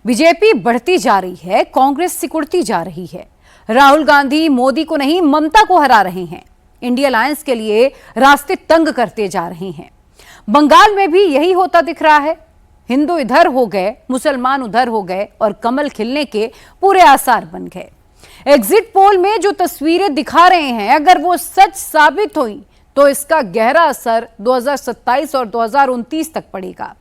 BJP बढ़ती जा रही है, कांग्रेस सिकुड़ती जा रही है। राहुल गांधी मोदी को नहीं ममता को हरा रहे हैं। इंडिया अलायंस के लिए रास्ते तंग करते जा रहे हैं। बंगाल में भी यही होता दिख रहा है। हिंदू इधर हो गए, मुसलमान उधर हो गए और कमल खिलने के पूरे आसार बन गए। एग्जिट पोल में जो तस्वीरें दिखा रहे हैं, अगर वो सच साबित हुई तो इसका गहरा असर 2027 और 2029 तक पड़ेगा।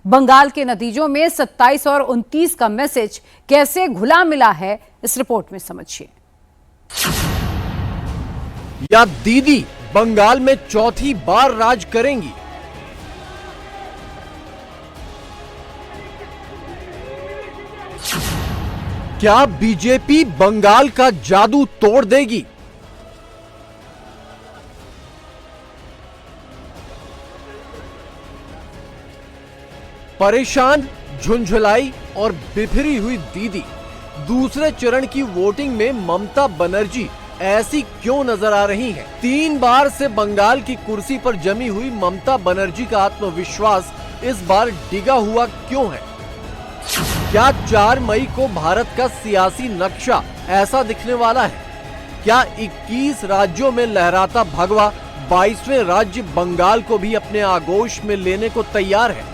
बंगाल के नतीजों में 27 और 29 का मैसेज कैसे घुला मिला है, इस रिपोर्ट में समझिए। या दीदी बंगाल में चौथी बार राज करेंगी? क्या बीजेपी बंगाल का जादू तोड़ देगी? परेशान, झुंझुलाई और बिफरी हुई दीदी, दूसरे चरण की वोटिंग में ममता बनर्जी ऐसी क्यों नजर आ रही हैं? 3 बार से बंगाल की कुर्सी पर जमी हुई ममता बनर्जी का आत्मविश्वास इस बार डिगा हुआ क्यों है? क्या 4 मई को भारत का सियासी नक्शा ऐसा दिखने वाला है? क्या 21 राज्यों में लहराता भगवा 22वें राज्य बंगाल को भी अपने आगोश में लेने को तैयार है?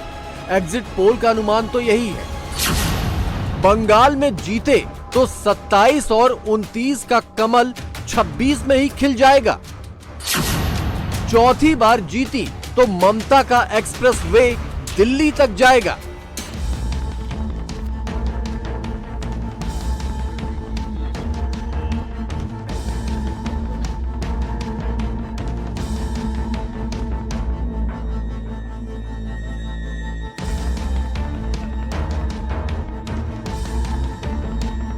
एग्जिट पोल का अनुमान तो यही है। बंगाल में जीते तो 27 और 29 का कमल 26 में ही खिल जाएगा। चौथी बार जीती तो ममता का एक्सप्रेस वे दिल्ली तक जाएगा।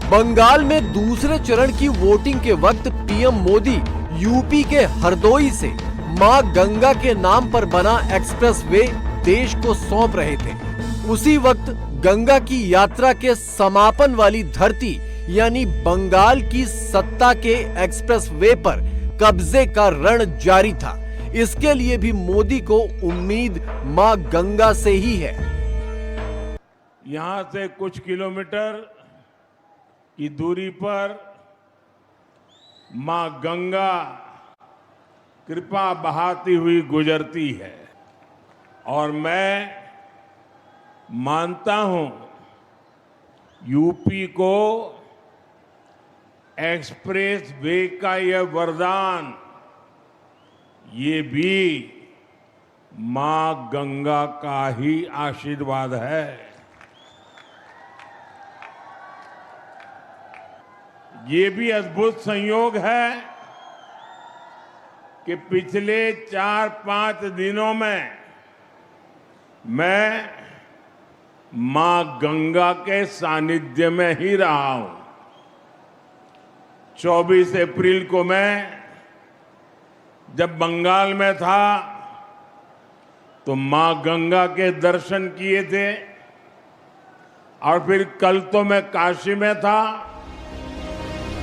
बंगाल में दूसरे चरण की वोटिंग के वक्त पीएम मोदी यूपी के हरदोई से मां गंगा के नाम पर बना एक्सप्रेस वे देश को सौंप रहे थे। उसी वक्त गंगा की यात्रा के समापन वाली धरती यानी बंगाल की सत्ता के एक्सप्रेस वे पर कब्जे का रण जारी था। इसके लिए भी मोदी को उम्मीद मां गंगा से ही है। यहां से कुछ किलोमीटर की दूरी पर मां गंगा कृपा बहाती हुई गुजरती है और मैं मानता हूं यूपी को एक्सप्रेस वे का यह वरदान ये भी मां गंगा का ही आशीर्वाद है। ये भी अद्भुत संयोग है कि पिछले 4-5 दिनों में मैं मां गंगा के सानिध्य में ही रहा हूं। 24 अप्रैल को मैं जब बंगाल में था तो मां गंगा के दर्शन किए थे और फिर कल तो मैं काशी में था।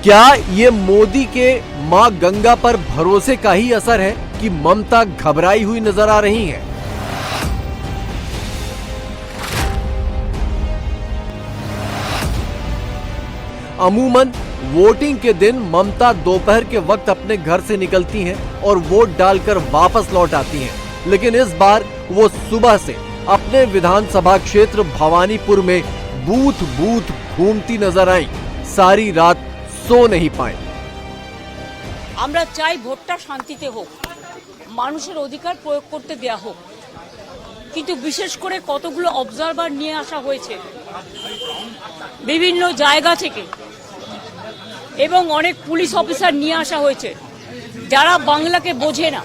क्या ये मोदी के मां गंगा पर भरोसे का ही असर है कि ममता घबराई हुई नजर आ रही हैं? अमूमन वोटिंग के दिन ममता दोपहर के वक्त अपने घर से निकलती हैं और वोट डालकर वापस लौट आती हैं, लेकिन इस बार वो सुबह से अपने विधानसभा क्षेत्र भवानीपुर में बूथ बूथ घूमती नजर आई। सारी रात सो नहीं पाए। আমরা চাই ভোটটা শান্তিতে হোক, মানুষের অধিকার প্রয়োগ করতে দেয়া হোক, কিন্তু বিশেষ করে কতগুলো অবজারভার নিয়ে আসা হয়েছে বিভিন্ন জায়গা থেকে এবং অনেক পুলিশ অফিসার নিয়ে আসা হয়েছে যারা বাংলাকে বোঝে না।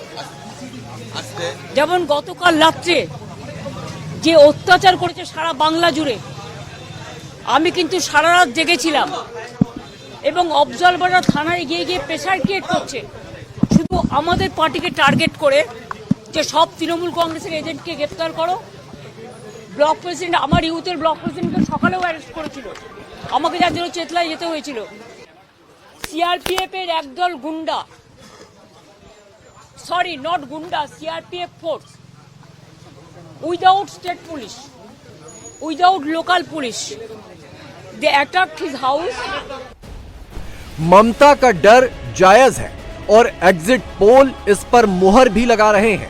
যেমন গতকাল রাত্রে যে অত্যাচার করেছে সারা বাংলা জুড়ে, আমি কিন্তু সারা রাত জেগেছিলাম এবং অবজারভাররা থানায় গিয়ে গিয়ে প্রেসার ক্রিয়েট করছে শুধু আমাদের পার্টিকে টার্গেট করে যে সব তৃণমূল কংগ্রেসের এজেন্টকে গ্রেফতার করো। ব্লক প্রেসিডেন্ট, আমার ইউথের ব্লক প্রেসিডেন্টকে সকালেও অ্যারেস্ট করেছিল, আমাকে যার জন্য চেতলায় যেতে হয়েছিল। সিআরপিএফ এর একদল গুন্ডা, সরি নট গুন্ডা, CRPF force without state police, without local police, They attacked his house. ममता का डर जायज है और एग्जिट पोल इस पर मुहर भी लगा रहे हैं।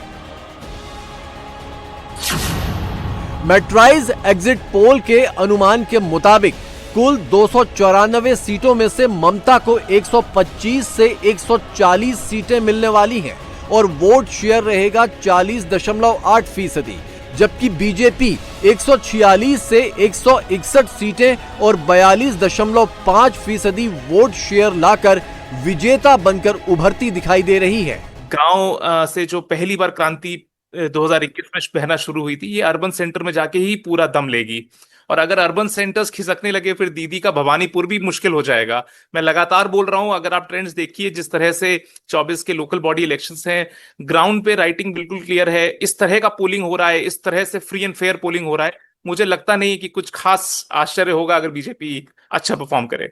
मेट्राइज एग्जिट पोल के अनुमान के मुताबिक कुल 294 सीटों में से ममता को 125 से 140 सीटें मिलने वाली हैं और वोट शेयर रहेगा 40.8%, जबकि बीजेपी 146 से 161 सीटें और 42.5% वोट शेयर लाकर विजेता बनकर उभरती दिखाई दे रही है। गांव से जो पहली बार क्रांति 2021 में बहना शुरू हुई थी, ये अर्बन सेंटर में जाके ही पूरा दम लेगी। और अगर अर्बन सेंटर्स खिसकने लगे फिर दीदी का भवानीपुर भी मुश्किल हो जाएगा। मैं लगातार बोल रहा हूं, अगर आप ट्रेंड्स देखिए, जिस तरह से 24 के लोकल बॉडी इलेक्शंस हैं, ग्राउंड पे राइटिंग बिल्कुल क्लियर है। इस तरह का पोलिंग हो रहा है, इस तरह से फ्री एंड फेयर पोलिंग हो रहा है, मुझे लगता नहीं कि कुछ खास आश्चर्य होगा अगर बीजेपी अच्छा परफॉर्म करे।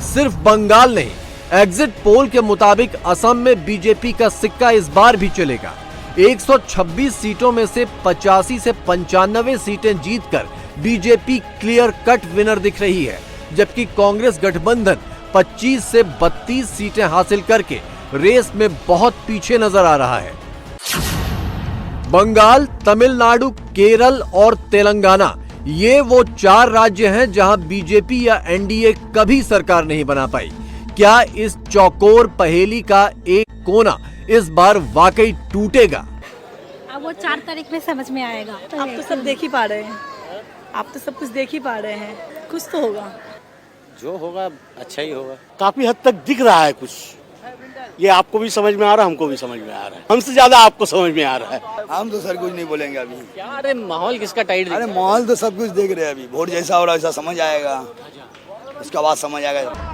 सिर्फ बंगाल नहीं, एग्जिट पोल के मुताबिक असम में बीजेपी का सिक्का इस बार भी चलेगा। 126 सीटों में से 85 से 95 सीटें जीतकर बीजेपी क्लियर कट विनर दिख रही है, जबकि कांग्रेस गठबंधन 25 से 32 सीटें हासिल करके रेस में बहुत पीछे नजर आ रहा है। बंगाल, तमिलनाडु, केरल और तेलंगाना, ये वो 4 राज्य हैं जहां बीजेपी या एनडीए कभी सरकार नहीं बना पाई। क्या इस चौकोर पहेली का एक कोना इस बार वाकई टूटेगा? अब वो 4 तारीख में समझ में आएगा। आप तो सब देख ही पा रहे हैं, आप तो सब कुछ देख ही पा रहे हैं, कुछ तो होगा। जो होगा अच्छा ही होगा। काफी हद तक दिख रहा है कुछ, ये आपको भी समझ में आ रहा है, हमको भी समझ में आ रहा है, हमसे ज्यादा आपको समझ में आ रहा है। हम तो सर कुछ नहीं बोलेंगे अभी। क्या? अरे माहौल किसका टाइट? अरे माहौल तो सब कुछ देख रहे हैं अभी, वोट जैसा हो रहा है वैसा समझ आएगा, उसका बाद समझ आएगा।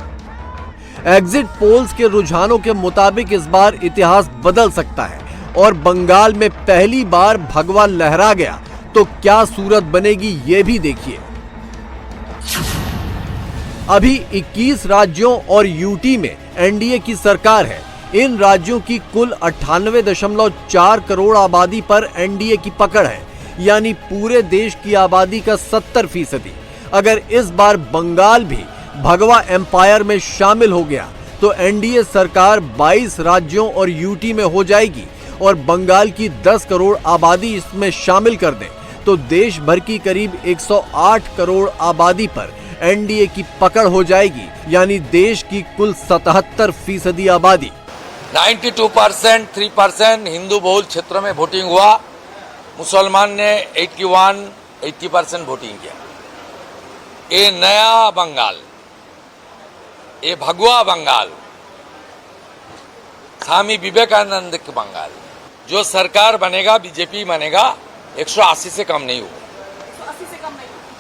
एग्जिट पोल्स के रुझानों के मुताबिक इस बार इतिहास बदल सकता है और बंगाल में पहली बार भगवा लहरा गया तो क्या सूरत बनेगी ये भी देखिए। अभी 21 राज्यों और यूटी में एनडीए की सरकार है। इन राज्यों की कुल 98.4 करोड़ आबादी पर एनडीए की पकड़ है, यानी पूरे देश की आबादी का 70%। अगर इस बार बंगाल भी भगवा एम्पायर में शामिल हो गया तो एनडीए सरकार 22 राज्यों और यूटी में हो जाएगी और बंगाल की 10 करोड़ आबादी इसमें शामिल कर दें तो देश भर की करीब 108 करोड़ आबादी पर एनडीए की पकड़ हो जाएगी, यानी देश की कुल 77% आबादी। 92%, 3% हिंदू बहुल क्षेत्रों में वोटिंग हुआ। मुसलमान ने 80% वोटिंग किया। ये नया बंगाल, ये भगवा बंगाल, स्वामी विवेकानंद के बंगाल, जो सरकार बनेगा, बीजेपी बनेगा, 180 से कम नहीं होगा।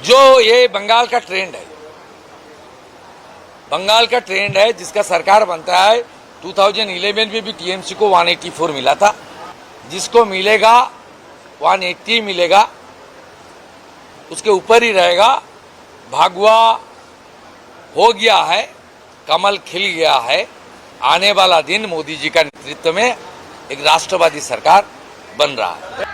जो ये बंगाल का ट्रेंड है, बंगाल का ट्रेंड है, जिसका सरकार बनता है। 2011 में भी टीएमसी को 184 मिला था, जिसको मिलेगा 180 मिलेगा, उसके ऊपर ही रहेगा। भगवा हो गया है, कमल खिल गया है। आने वाला दिन मोदी जी का नेतृत्व में एक राष्ट्रवादी सरकार बन रहा है।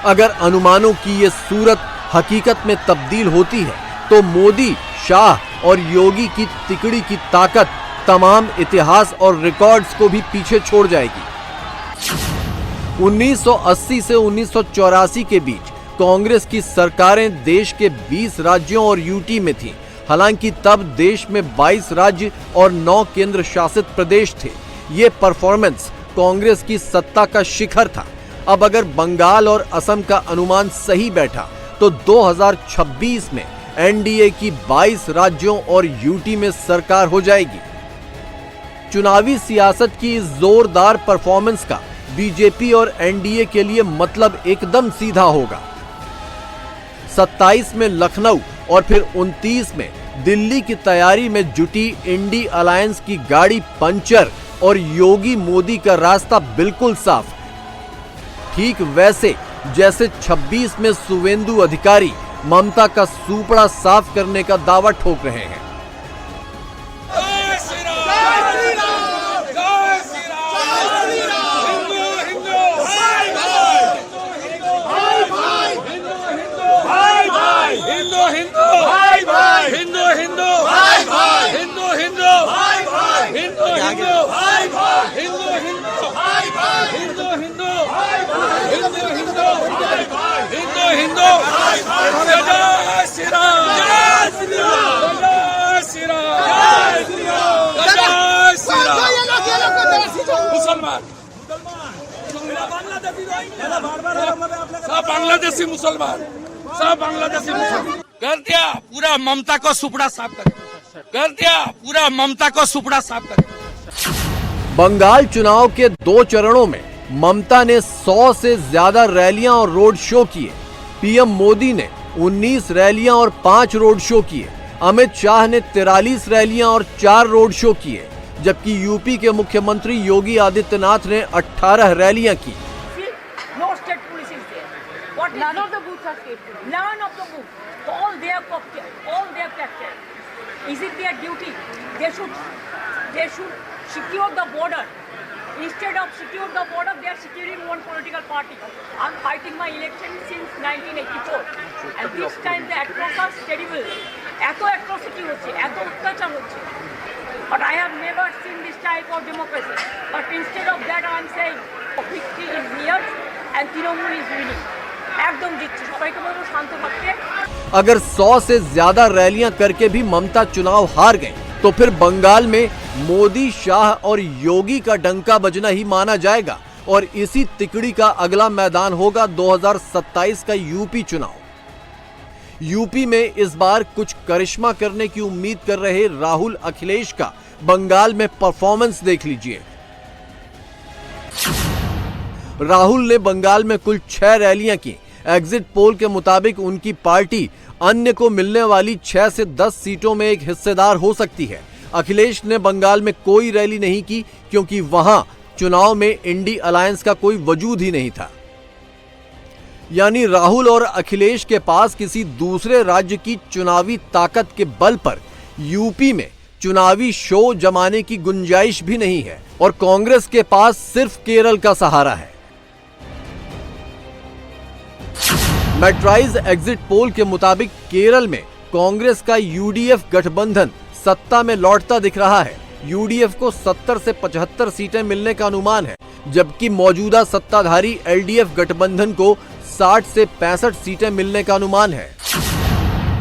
अगर अनुमानों की ये सूरत हकीकत में तब्दील होती है तो मोदी, शाह और योगी की तिकड़ी की ताकत तमाम इतिहास और रिकॉर्ड्स को भी पीछे छोड़ जाएगी। 1980 से 1984 के बीच कांग्रेस की सरकारें देश के 20 राज्यों और यूटी में थीं। हालांकि तब देश में 22 राज्य और 9 केंद्र शासित प्रदेश थे। ये परफॉर्मेंस कांग्रेस की सत्ता का शिखर था। अब अगर बंगाल और असम का अनुमान सही बैठा तो 2026 में एनडीए की 22 राज्यों और यूटी में सरकार हो जाएगी। चुनावी सियासत की इस जोरदार परफॉर्मेंस का बीजेपी और एनडीए के लिए मतलब एकदम सीधा होगा। 27 में लखनऊ और फिर 29 में दिल्ली की तैयारी में जुटी इंडी अलायंस की गाड़ी पंचर और योगी मोदी का रास्ता बिल्कुल साफ, ठीक वैसे जैसे 26 में सुवेंदु अधिकारी ममता का सूपड़ा साफ करने का दावा ठोक रहे हैं। हिंदू बांग्लादेशी मुसलमान, सब बांग्लादेशी मुसलमान कर दिया पूरा ममता को सुपड़ा साफ कर दिया पूरा ममता को सुपड़ा साफ कर। बंगाल चुनाव के 2 चरणों में ममता ने 100 से ज्यादा रैलियां और रोड शो किए। पीएम मोदी ने 19 रैलियां और 5 रोड शो किए। अमित शाह ने 43 रैलियां और 4 रोड शो किए, जबकि यूपी के मुख्यमंत्री योगी आदित्यनाथ ने 18 रैलियां की। No state police is there. What none of the booths are state police. None of the booths. All they have captured. All they have captured. Is it their duty? They should secure the border. Instead of secure the border, they are securing one political party. I'm fighting my election since 1984. And this time the atrocities are terrible. এত atrocity হচ্ছে, এত অত্যাচার হচ্ছে। But I have never seen this type of democracy. But instead of that, I am saying victory is near and Trinamool is winning. एकदम जितছে সবাইকে বলবো শান্ত থাকতে। अगर 100 से ज्यादा रैलियां करके भी ममता चुनाव हार गए तो फिर बंगाल में मोदी, शाह और योगी का डंका बजना ही माना जाएगा और इसी तिकड़ी का अगला मैदान होगा 2027 का यूपी चुनाव। यूपी में इस बार कुछ करिश्मा करने की उम्मीद कर रहे राहुल अखिलेश का बंगाल में परफॉर्मेंस देख लीजिए। राहुल ने बंगाल में कुल 6 रैलियां की। एग्जिट पोल के मुताबिक उनकी पार्टी अन्य को मिलने वाली 6 से 10 सीटों में एक हिस्सेदार हो सकती है। अखिलेश ने बंगाल में कोई रैली नहीं की क्योंकि वहां चुनाव में इंडी अलायंस का कोई वजूद ही नहीं था। यानी राहुल और अखिलेश के पास किसी दूसरे राज्य की चुनावी ताकत के बल पर यूपी में चुनावी शो जमाने की गुंजाइश भी नहीं है और कांग्रेस के पास सिर्फ केरल का सहारा है। मैट्राइज एग्जिट पोल के मुताबिक केरल में कांग्रेस का यूडीएफ गठबंधन सत्ता में लौटता दिख रहा है। यूडीएफ को 70 से 75 सीटें मिलने का अनुमान है, जबकि मौजूदा सत्ताधारी एलडीएफ गठबंधन को 60 से 65 सीटें मिलने का अनुमान है।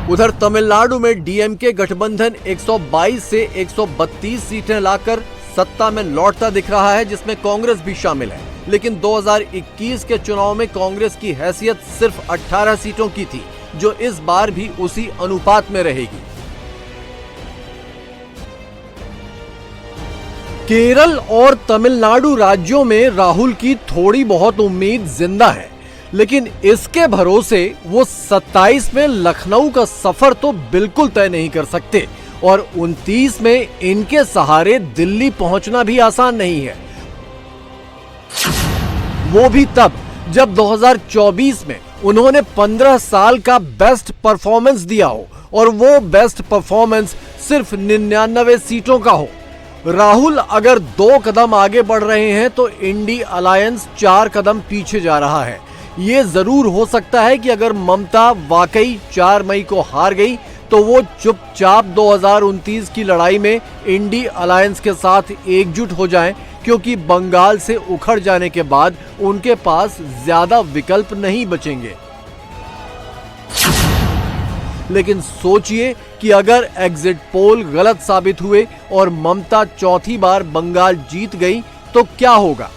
उधर तमिलनाडु में डीएमके गठबंधन 122 से 132 सीटें लाकर सत्ता में लौटता दिख रहा है, जिसमें कांग्रेस भी शामिल है। लेकिन 2021 के चुनाव में कांग्रेस की हैसियत सिर्फ 18 सीटों की थी, जो इस बार भी उसी अनुपात में रहेगी। केरल और तमिलनाडु राज्यों में राहुल की थोड़ी बहुत उम्मीद जिंदा है, लेकिन इसके भरोसे वो 27 में लखनऊ का सफर तो बिल्कुल तय नहीं कर सकते और 29 में इनके सहारे दिल्ली पहुंचना भी आसान नहीं है। वो भी तब जब 2024 में उन्होंने 15 साल का बेस्ट परफॉर्मेंस दिया हो और वो बेस्ट परफॉर्मेंस सिर्फ 99 सीटों का हो। राहुल अगर 2 कदम आगे बढ़ रहे हैं तो इंडी अलायंस 4 कदम पीछे जा रहा है। ये जरूर हो सकता है कि अगर ममता वाकई 4 मई को हार गई तो वो चुपचाप 2029 की लड़ाई में इंडी अलायंस के साथ एकजुट हो जाएं, क्योंकि बंगाल से उखड़ जाने के बाद उनके पास ज्यादा विकल्प नहीं बचेंगे। लेकिन सोचिए कि अगर एग्जिट पोल गलत साबित हुए और ममता चौथी बार बंगाल जीत गई तो क्या होगा।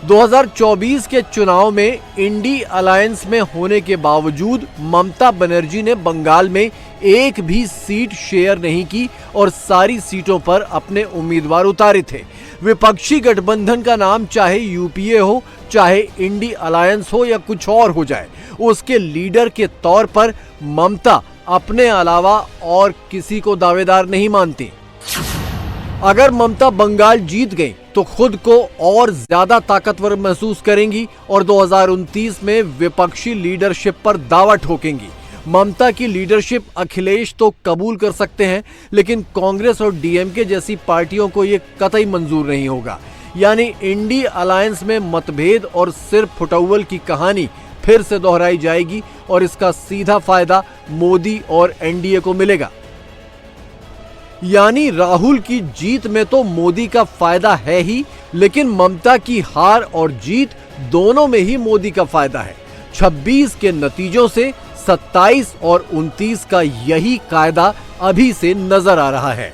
2024 के चुनाव में इंडी अलायंस में होने के बावजूद ममता बनर्जी ने बंगाल में एक भी सीट शेयर नहीं की और सारी सीटों पर अपने उम्मीदवार उतारे थे। विपक्षी गठबंधन का नाम चाहे यूपीए हो, चाहे इंडी अलायंस हो या कुछ और हो जाए, उसके लीडर के तौर पर ममता अपने अलावा और किसी को दावेदार नहीं मानती। अगर ममता बंगाल जीत गई तो खुद को और ज्यादा ताकतवर महसूस करेंगी और 2029 में विपक्षी लीडरशिप पर दावा ठोकेंगी। ममता की लीडरशिप अखिलेश तो कबूल कर सकते हैं, लेकिन कांग्रेस और डीएमके जैसी पार्टियों को यह कतई मंजूर नहीं होगा। यानी इंडी अलायंस में मतभेद और सिर फुटौल की कहानी फिर से दोहराई जाएगी और इसका सीधा फायदा मोदी और एनडीए को मिलेगा। यानी राहुल की जीत में तो मोदी का फायदा है ही, लेकिन ममता की हार और जीत दोनों में ही मोदी का फायदा है। 26 के नतीजों से 27 और 29 का यही कायदा अभी से नजर आ रहा है।